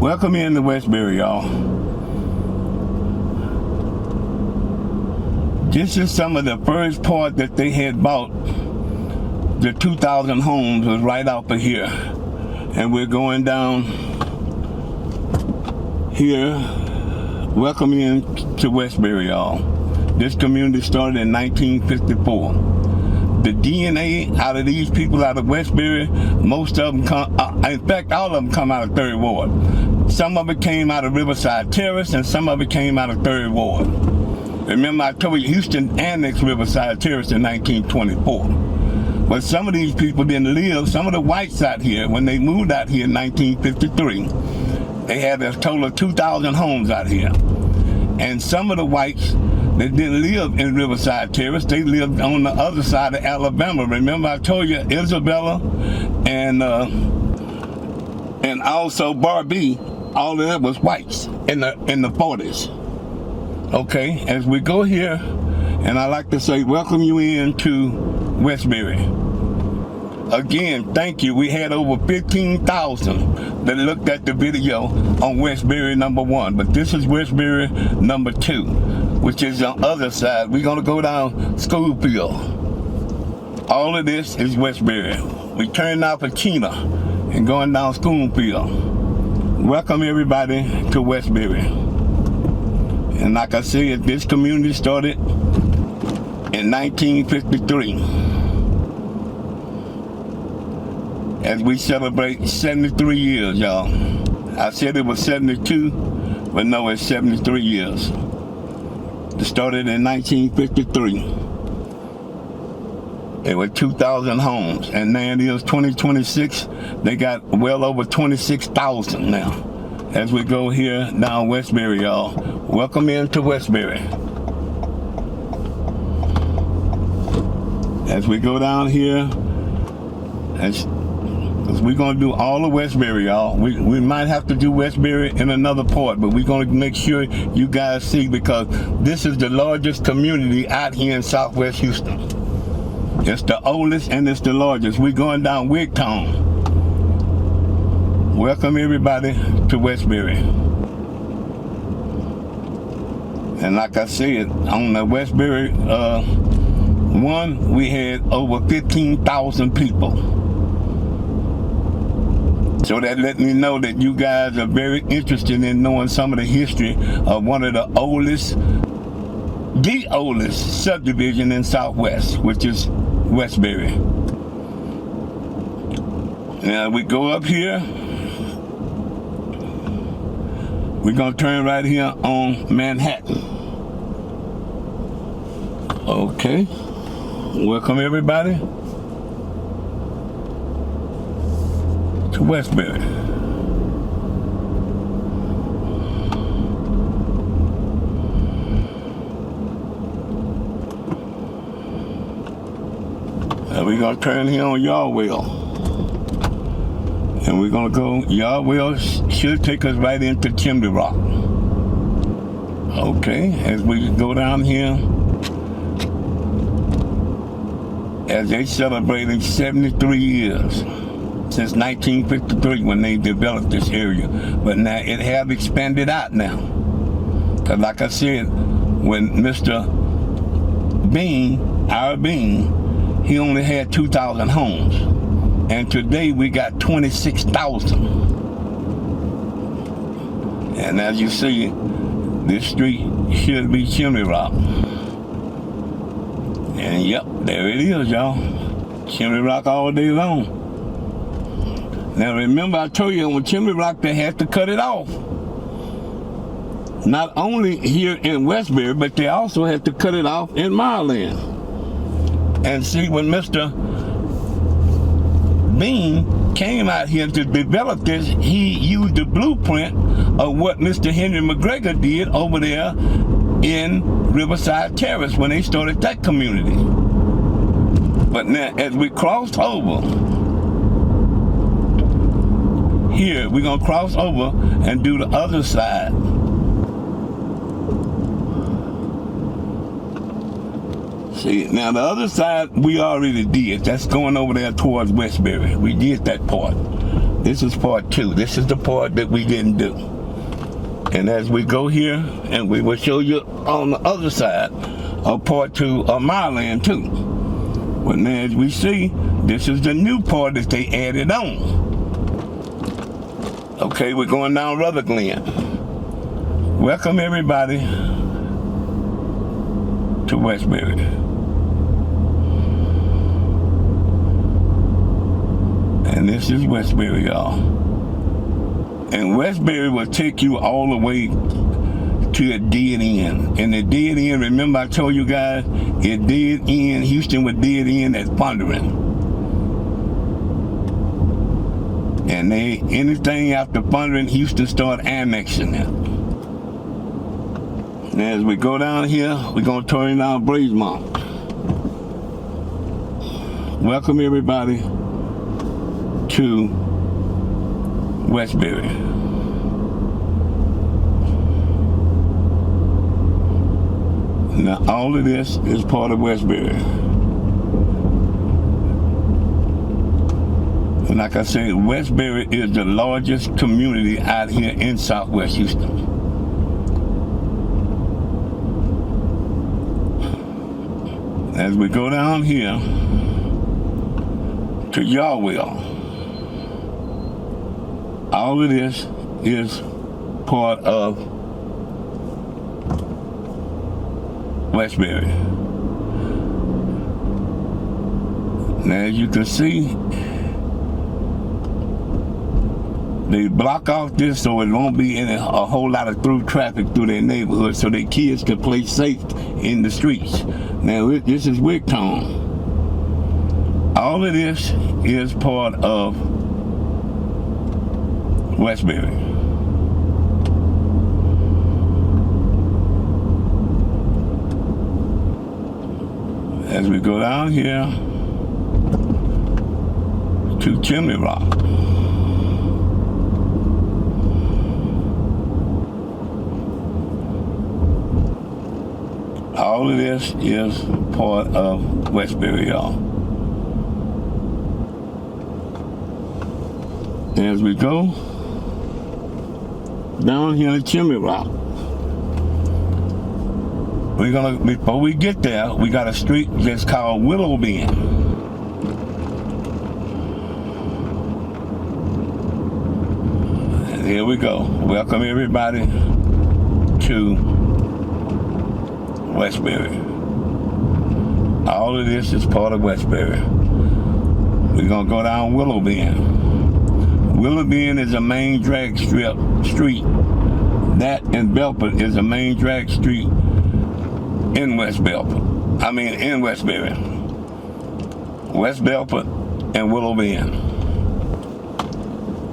Welcome in to Westbury, y'all. This is some of the first part that they had bought. The 2,000 homes was right out of here. And we're going down here. Welcome in to Westbury, y'all. This community started in 1954. The DNA out of these people out of Westbury, most of them come, in fact, all of them come out of 3rd Ward. Some of it came out of Riverside Terrace, and some of it came out of 3rd Ward. Remember, I told you Houston annexed Riverside Terrace in 1924. But some of these people didn't live. Some of the whites out here, when they moved out here in 1953, they had a total of 2,000 homes out here. And some of the whites that didn't live in Riverside Terrace, they lived on the other side of Alabama. Remember, I told you Isabella and also Barbie, all of that was whites in the 40s. Okay, as we go here, and I like to say, welcome you in to Westbury. Again, thank you. We had over 15,000 that looked at the video on Westbury #1, but this is Westbury #2, which is on the other side. We're gonna go down Schoolfield. All of this is Westbury. We turned off of Chena and going down Schoolfield. Welcome everybody to Westbury. And like I said, this community started in 1953. As we celebrate 73 years, y'all. I said it was 72, but no, it's 73 years. It started in 1953. There were 2,000 homes, and now it is 2026. They got well over 26,000 now. As we go here down Westbury, y'all. Welcome into Westbury. As we go down here, because we're going to do all of Westbury, y'all. We might have to do Westbury in another part, but we're going to make sure you guys see, because this is the largest community out here in Southwest Houston. It's the oldest and it's the largest. We're going down Wigtown. Welcome everybody to Westbury. And like I said, on the Westbury one, we had over 15,000 people. So that let me know that you guys are very interested in knowing some of the history of one of the oldest subdivision in Southwest, which is Westbury. Now we go up here. We're gonna turn right here on Manhattan. Okay. Welcome everybody to Westbury. Now we're gonna turn here on Yardwell. And we're gonna go, Yardwell should take us right into Chimney Rock. Okay, as we go down here, as they celebrating 73 years since 1953 when they developed this area. But now it have expanded out now. Because like I said, when Mr. Bean, our Bean, he only had 2,000 homes. And today we got 26,000. And as you see, this street should be Chimney Rock. And yep, there it is, y'all. Chimney Rock all day long. Now remember, I told you on Chimney Rock they had to cut it off. Not only here in Westbury, but they also had to cut it off in Maryland. And see, when Mr. Bean came out here to develop this, he used the blueprint of what Mr. Henry McGregor did over there in Riverside Terrace when they started that community. But now, as we crossed over, here, we're gonna cross over and do the other side. See, now the other side we already did. That's going over there towards Westbury. We did that part. This is part 2. This is the part that we didn't do. And as we go here, and we will show you on the other side of part 2 of my land too. But now as we see, this is the new part that they added on. Okay, we're going down Ruther Glen. Welcome everybody to Westbury. And this is Westbury, y'all. And Westbury will take you all the way to a dead end. And the dead end, remember I told you guys, it dead end, Houston was dead end at Thundering. And anything after Thundering, Houston started annexing it. And as we go down here, we're gonna turn down Brazemont. Welcome everybody to Westbury. Now all of this is part of Westbury. And like I said, Westbury is the largest community out here in Southwest Houston. As we go down here to Yarwell, all of this is part of Westbury. Now as you can see, they block off this so it won't be a whole lot of through traffic through their neighborhood so their kids can play safe in the streets. Now this is Wigtown. All of this is part of Westbury. As we go down here to Chimney Rock. All of this is part of Westbury, y'all. As we go down here to Chimney Rock, before we get there, we got a street that's called Willow Bend. And here we go. Welcome everybody to Westbury. All of this is part of Westbury. We're gonna go down Willow Bend. Willow Bend is a main drag street. That and Belford is a main drag street in West Belford. In Westbury. West Belford and Willow Bend.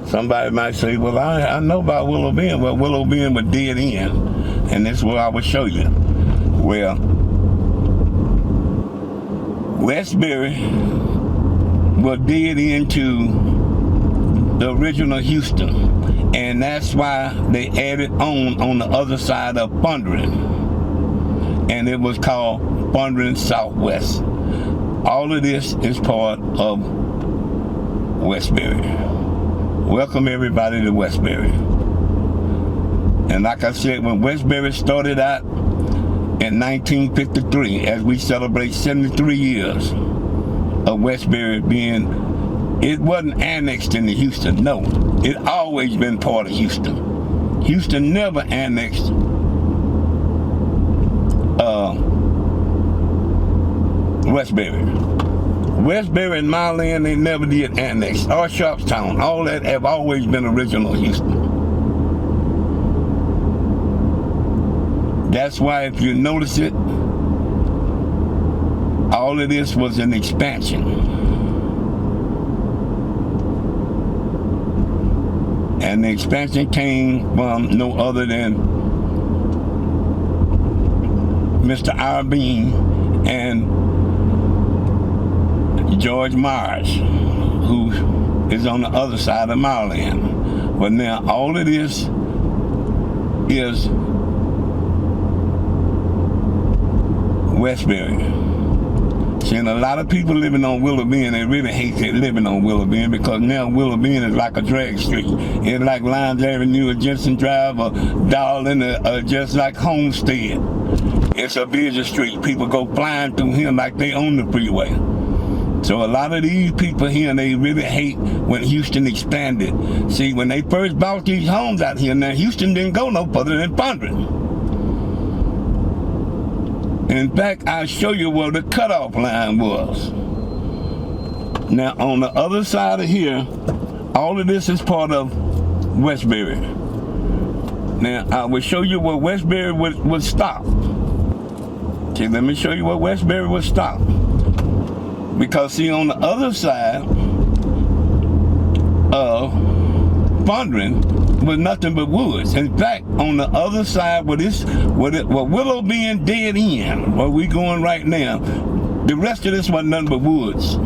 Somebody might say, well, I know about Willow Bend. Well, Willow Bend was dead end. And this is what I will show you. Well, Westbury was dead into the original Houston, and that's why they added on the other side of Thundering, and it was called Thundering Southwest. All of this is part of Westbury. Welcome everybody to Westbury. And like I said, when Westbury started out in 1953, as we celebrate 73 years of Westbury being, it wasn't annexed into Houston, no. It always been part of Houston. Houston never annexed Westbury. Westbury and my land, they never did annex. Or Sharpstown, all that have always been original Houston. That's why if you notice it, all of this was an expansion. And the expansion came from no other than Mr. Arbeen and George Myers, who is on the other side of Maryland. But now all of this is Westbury. Seeing a lot of people living on Willow Bend, they really hate that living on Willow Bend, because now Willow Bend is like a drag street. It's like Lyons Avenue or Jensen Drive or Darling or just like Homestead. It's a busy street. People go flying through here like they own the freeway. So a lot of these people here, they really hate when Houston expanded. See, when they first bought these homes out here, now Houston didn't go no further than Pondering. In fact, I'll show you where the cutoff line was. Now, on the other side of here, all of this is part of Westbury. Now, I will show you where Westbury would stop. Okay, let me show you where Westbury would stop. Because, see, on the other side of Pondering was nothing but woods. In fact, on the other side where Willow Bend dead end, where we going right now, the rest of this was nothing but woods.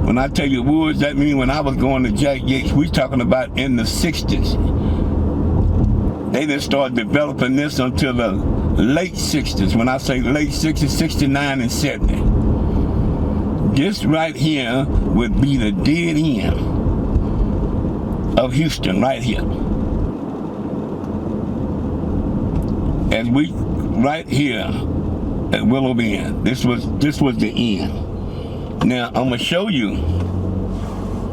When I tell you woods, that means when I was going to Jack Yates, we talking about in the 60s. They didn't start developing this until the late 60s. When I say late 60s, 69 and 70. This right here would be the dead end of Houston, right here. As we, right here at Willow Bend, this was the end. Now, I'm going to show you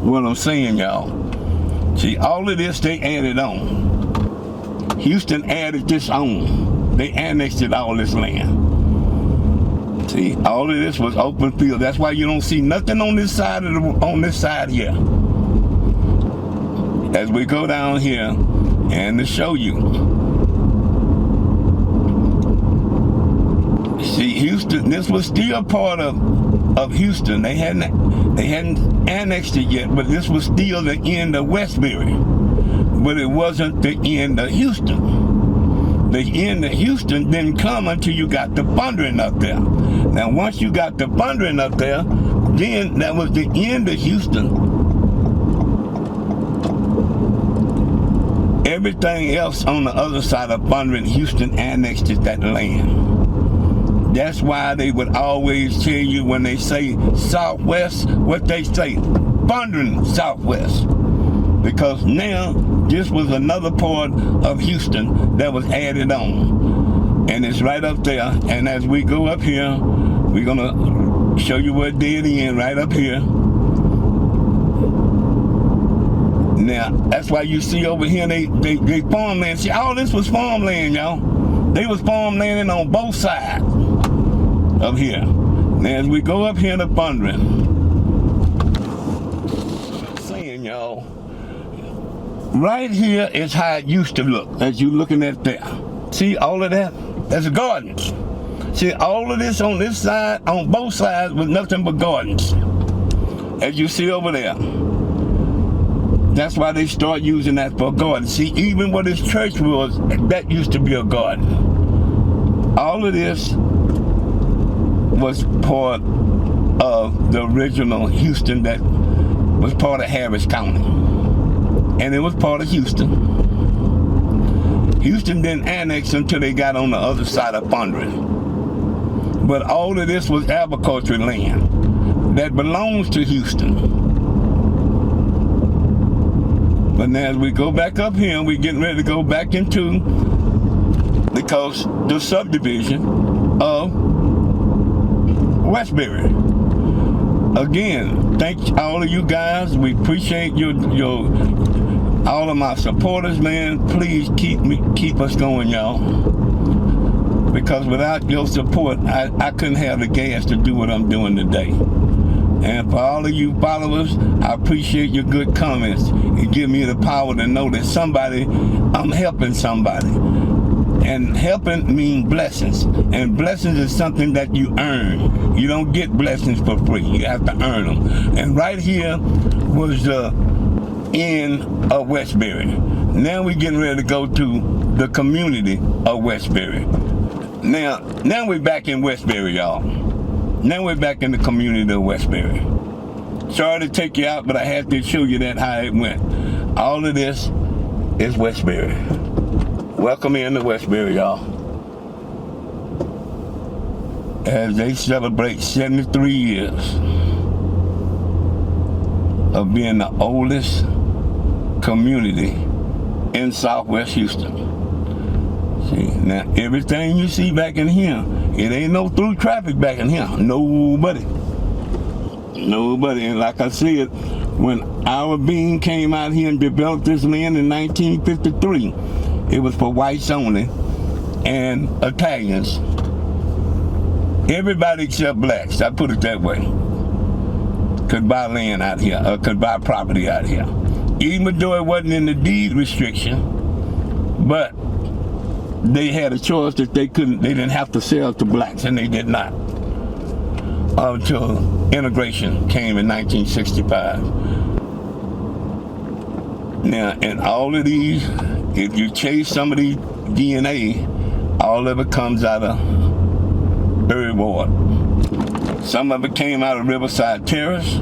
what I'm saying, y'all. See, all of this they added on. Houston added this on. They annexed it, all this land. See, all of this was open field. That's why you don't see nothing on this side on this side here. As we go down here, and to show you. See, Houston, this was still part of Houston. They hadn't annexed it yet, but this was still the end of Westbury. But it wasn't the end of Houston. The end of Houston didn't come until you got the Pondering up there. Now, once you got the Pondering up there, then that was the end of Houston. Everything else on the other side of Pondering, Houston annexed that land. That's why they would always tell you when they say Southwest, what they say, Pondering Southwest. Because now, this was another part of Houston that was added on. And it's right up there. And as we go up here, we're going to show you where it dead end, right up here. Now, that's why you see over here, they farmland. See, all this was farmland, y'all. They was farmlanding on both sides of here. Now, as we go up here to Pondering, saying, y'all, right here is how it used to look, as you looking at there. See all of that? That's gardens. See, all of this on this side, on both sides, was nothing but gardens. As you see over there. That's why they start using that for gardens. See, even where this church was, that used to be a garden. All of this was part of the original Houston that was part of Harris County. And it was part of Houston. Houston didn't annex until they got on the other side of Pondering. But all of this was agricultural land that belongs to Houston. But now as we go back up here, we're getting ready to go back into the subdivision of Westbury. Again, thank all of you guys. We appreciate all of my supporters, man. Please keep us going, y'all. Because without your support, I couldn't have the gas to do what I'm doing today. And for all of you followers, I appreciate your good comments. It gives me the power to know that I'm helping somebody. And helping means blessings. And blessings is something that you earn. You don't get blessings for free. You have to earn them. And right here was the end of Westbury. Now we're getting ready to go to the community of Westbury. Now we're back in Westbury, y'all. Now we're back in the community of Westbury. Sorry to take you out, but I had to show you that how it went. All of this is Westbury. Welcome in to Westbury, y'all. as they celebrate 73 years of being the oldest community in Southwest Houston. See, now everything you see back in here, it ain't no through traffic back in here. Nobody. And like I said, when our being came out here and developed this land in 1953, it was for whites only and Italians. Everybody except blacks, I put it that way, could buy land out here, or could buy property out here. Even though it wasn't in the deed restriction, but they had a choice that they didn't have to sell to blacks, and they did not. Until integration came in 1965. Now, in all of these, if you chase some of these DNA, all of it comes out of 3rd Ward. Some of it came out of Riverside Terrace,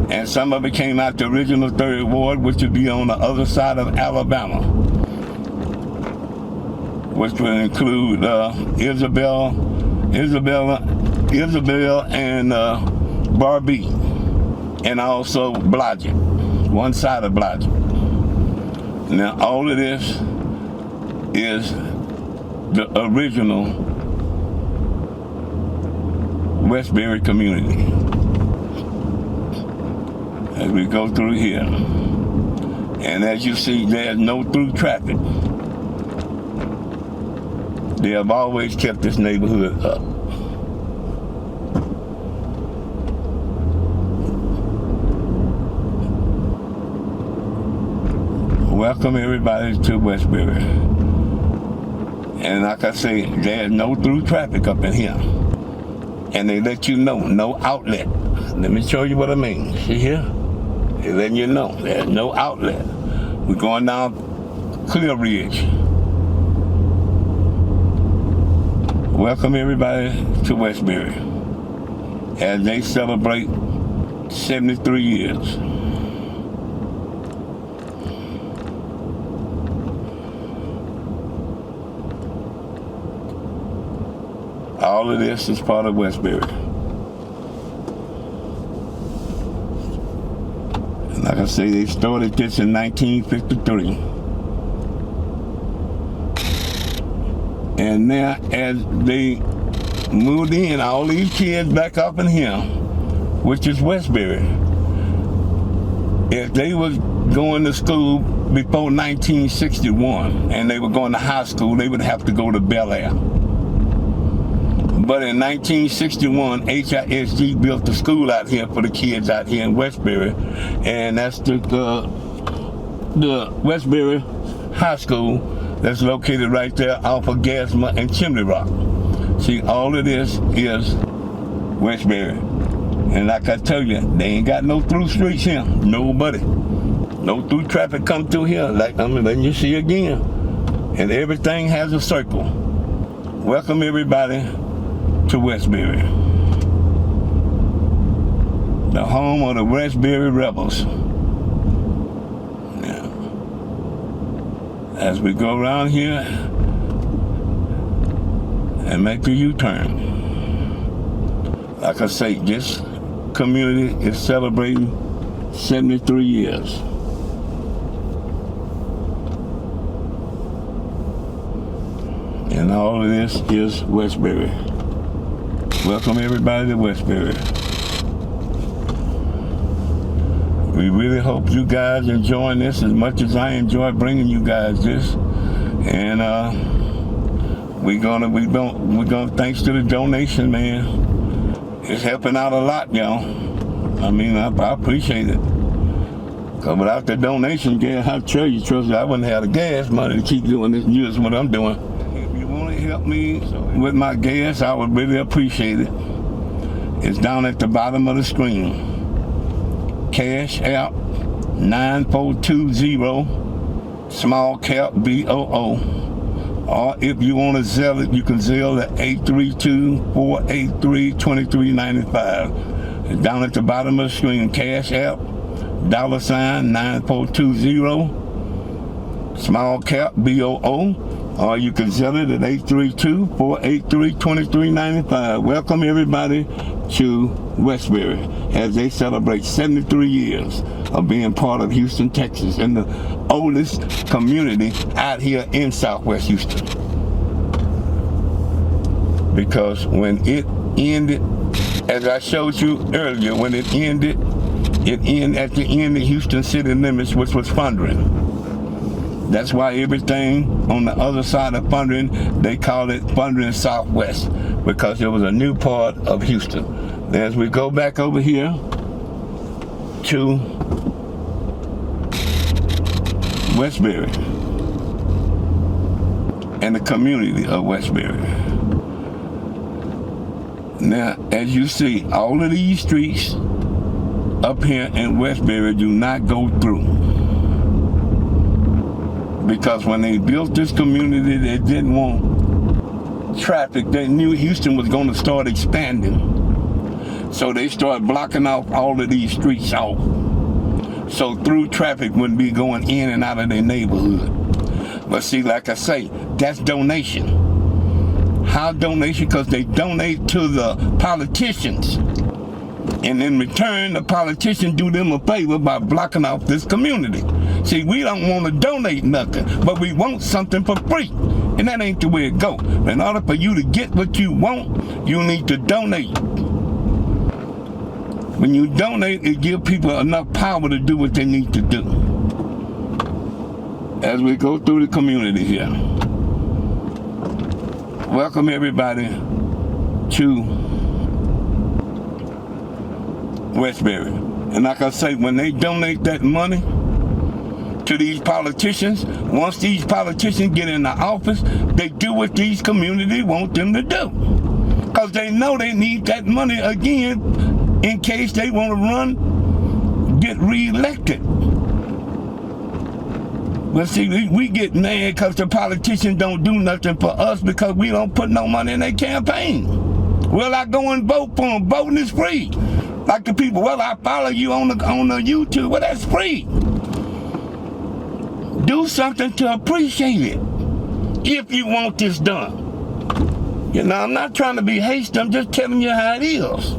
and some of it came out the original 3rd Ward, which would be on the other side of Alabama, which would include Isabel and Barbie, and also Blodgett, one side of Blodgett. Now, all of this is the original Westbury community. As we go through here, and as you see, there's no through traffic. They have always kept this neighborhood up. Welcome everybody to Westbury. And like I say, there's no through traffic up in here. And they let you know, no outlet. Let me show you what I mean. See here? They're letting you know, there's no outlet. We're going down Clear Ridge. Welcome everybody to Westbury as they celebrate 73 years. All of this is part of Westbury. And like I say, they started this in 1953. And now as they moved in, all these kids back up in here, which is Westbury, if they was going to school before 1961 and they were going to high school, they would have to go to Bel Air. But in 1961, HISG built a school out here for the kids out here in Westbury, and that's the Westbury High School that's located right there off of Gasma and Chimney Rock. See, all of this is Westbury. And like I tell you, they ain't got no through streets here. Nobody. No through traffic come through here. Like I'm letting you see again. And everything has a circle. Welcome everybody to Westbury, the home of the Westbury Rebels. Now, as we go around here and make the U-turn, like I say, this community is celebrating 73 years. And all of this is Westbury. Welcome everybody to Westbury. We really hope you guys enjoying this as much as I enjoy bringing you guys this. And we're gonna thanks to the donation, man. It's helping out a lot, y'all. I mean, I appreciate it. Cause without the donation, gas, I tell you, trust me, I wouldn't have the gas money to keep doing this. Use what I'm doing. Help me with my gas, I would really appreciate it. It's down at the bottom of the screen. Cash App 9420 small cap BOO. Or if you want to Zelle it, you can Zelle at 832-483-2395. It's down at the bottom of the screen. Cash App $9420 small cap BOO. or you can sell it at 832-483-2395. Welcome everybody to Westbury as they celebrate 73 years of being part of Houston, Texas, and the oldest community out here in Southwest Houston. Because when it ended, as I showed you earlier, when it ended at the end of Houston city limits, which was Thundering. That's why everything on the other side of Thundering, they call it Thundering Southwest, because it was a new part of Houston. As we go back over here to Westbury and the community of Westbury. Now, as you see, all of these streets up here in Westbury do not go through. Because when they built this community, they didn't want traffic. They knew Houston was going to start expanding. So they started blocking off all of these streets off. So through traffic wouldn't be going in and out of their neighborhood. But see, like I say, that's donation. How donation? Because they donate to the politicians. And in return, the politicians do them a favor by blocking off this community. See, we don't want to donate nothing, but we want something for free. And that ain't the way it go. In order for you to get what you want, you need to donate. When you donate, it gives people enough power to do what they need to do. As we go through the community here. Welcome everybody to Westbury. And like I say, when they donate that money to these politicians, once these politicians get in the office, they do what these communities want them to do. Because they know they need that money again in case they want to run, get re-elected. But see, we get mad because the politicians don't do nothing for us because we don't put no money in their campaign. Well, I go and vote for them. Voting is free. Like the people, well, I follow you on the YouTube. Well, that's free. Do something to appreciate it if you want this done. You know, I'm not trying to be hasty. I'm just telling you how it is.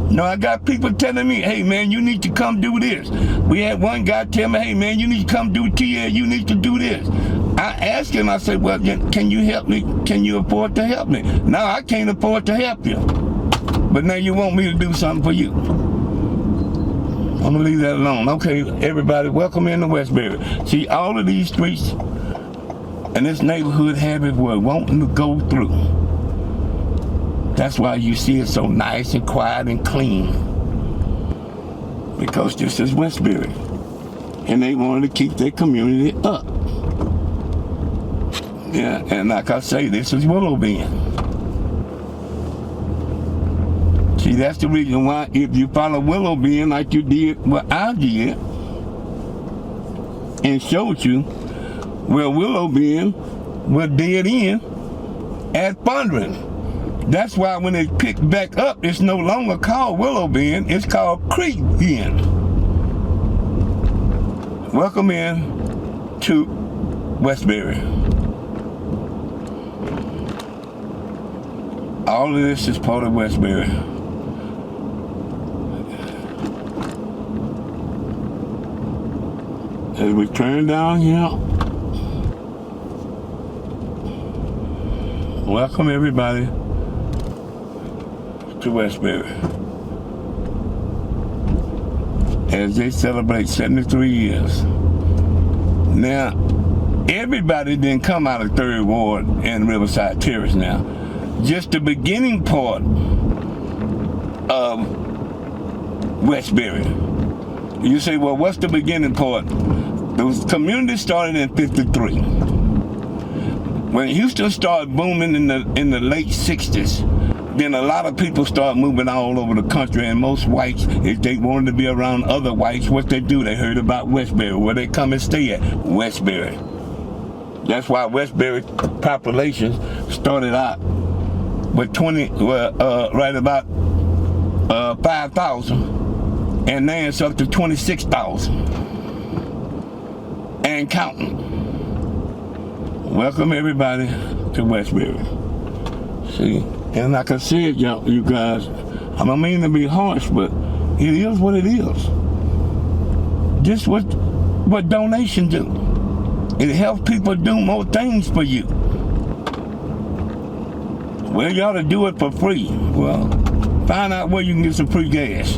You know, I got people telling me, hey, man, you need to come do this. We had one guy tell me, hey, man, you need to come do TL. You need to do this. I asked him, I said, well, can you help me? Can you afford to help me? No, I can't afford to help you. But now you want me to do something for you. I'm gonna leave that alone. Okay, everybody, welcome into Westbury. See, all of these streets and this neighborhood habit were wanting to go through. That's why you see it so nice and quiet and clean. Because this is Westbury. And they wanted to keep their community up. Yeah, and like I say, this is Willow Bend. See, that's the reason why if you follow Willow Bend like you did what I did and showed you where Willow Bend was dead end at Thundering. That's why when it picked back up, it's no longer called Willow Bend, it's called Creek Bend. Welcome in to Westbury. All of this is part of Westbury. As we turn down here, welcome everybody to Westbury as they celebrate 73 years. Now, everybody didn't come out of 3rd Ward and Riverside Terrace now. Just the beginning part of Westbury. You say, well, what's the beginning part? The community started in 53. When Houston started booming in the late 60s, then a lot of people started moving all over the country, and most whites, if they wanted to be around other whites, what they do, they heard about Westbury. Where they come and stay at? Westbury. That's why Westbury population started out with right about 5,000, and now it's up to 26,000 and counting. Welcome everybody to Westbury. See, and like I said, y'all, you guys, I don't mean to be harsh, but it is what it is. This what donations do. It helps people do more things for you. Well, you ought to do it for free. Well, find out where you can get some free gas.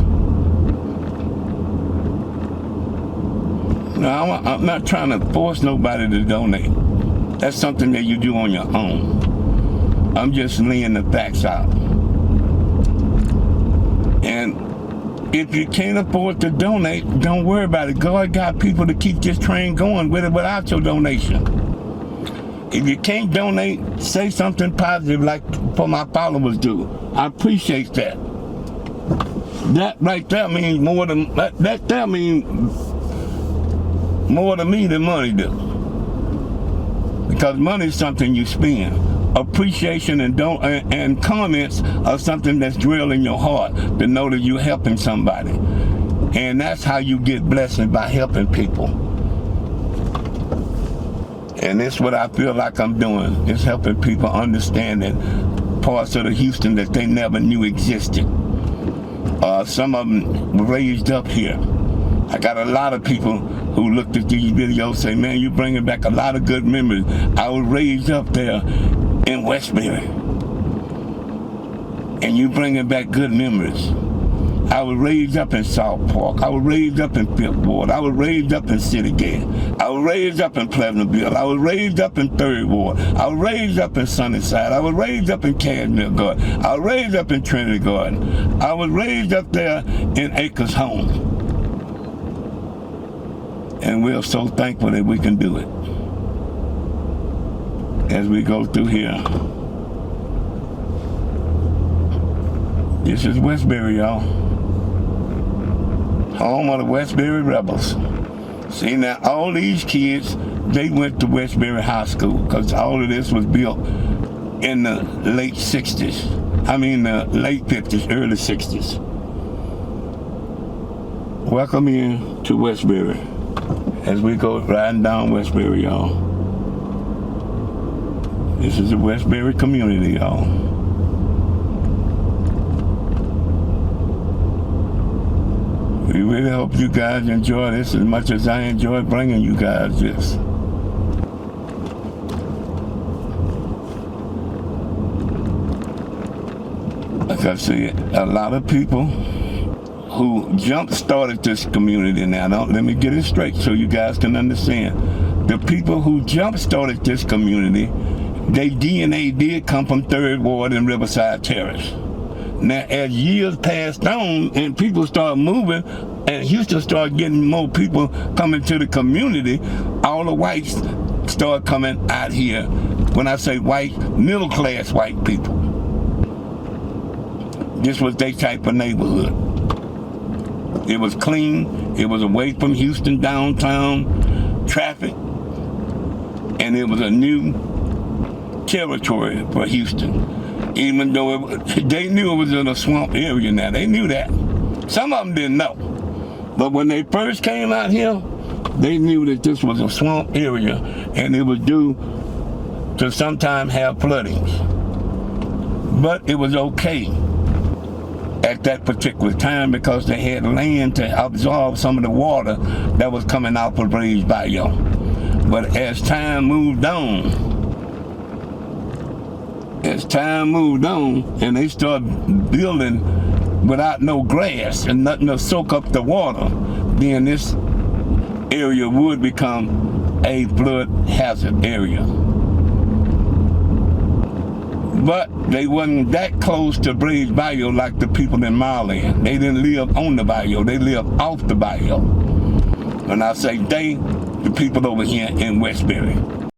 Now, I'm not trying to force nobody to donate. That's something that you do on your own. I'm just laying the facts out. And if you can't afford to donate, don't worry about it. God got people to keep this train going with it without your donation. If you can't donate, say something positive like for my followers do. I appreciate that. That right there means more than that means more to me than money do. Because money is something you spend. Appreciation and comments are something that's drilled in your heart to know that you're helping somebody. And that's how you get blessings, by helping people. And that's what I feel like I'm doing, is helping people understand that parts of the Houston that they never knew existed. Some of them were raised up here. I got a lot of people who looked at these videos say, man, you're bringing back a lot of good memories. I was raised up there in Westbury, and you bringing back good memories. I was raised up in South Park. I was raised up in Fifth Ward. I was raised up in City Gate. I was raised up in Pleasantville. I was raised up in Third Ward. I was raised up in Sunnyside. I was raised up in Cashmere Garden. I was raised up in Trinity Garden. I was raised up there in Acres Home. And we're so thankful that we can do it. As we go through here. This is Westbury, y'all. Home of the Westbury Rebels. See, now all these kids, they went to Westbury High School because all of this was built in the late 60s. I mean the late 50s, early 60s. Welcome in to Westbury as we go riding down Westbury, y'all. This is the Westbury community, y'all. We really hope you guys enjoy this as much as I enjoy bringing you guys this. Like I said, a lot of people who jump-started this community now, let me get it straight so you guys can understand. The people who jump-started this community, their DNA did come from Third Ward and Riverside Terrace. Now, as years passed on and people started moving, and Houston started getting more people coming to the community, all the whites started coming out here. When I say white, middle-class white people. This was their type of neighborhood. It was clean. It was away from Houston downtown traffic. And it was a new territory for Houston. Even though they knew it was in a swamp area now. They knew that. Some of them didn't know. But when they first came out here, they knew that this was a swamp area and it was due to sometimes have floodings. But it was okay at that particular time because they had land to absorb some of the water that was coming out of Raised Bayou. But as time moved on, and they started building without no grass and nothing to soak up the water, then this area would become a flood hazard area. But they wasn't that close to Raised Bayou like the people in Marland. They didn't live on the bayou, they lived off the bayou. When I say they, the people over here in Westbury.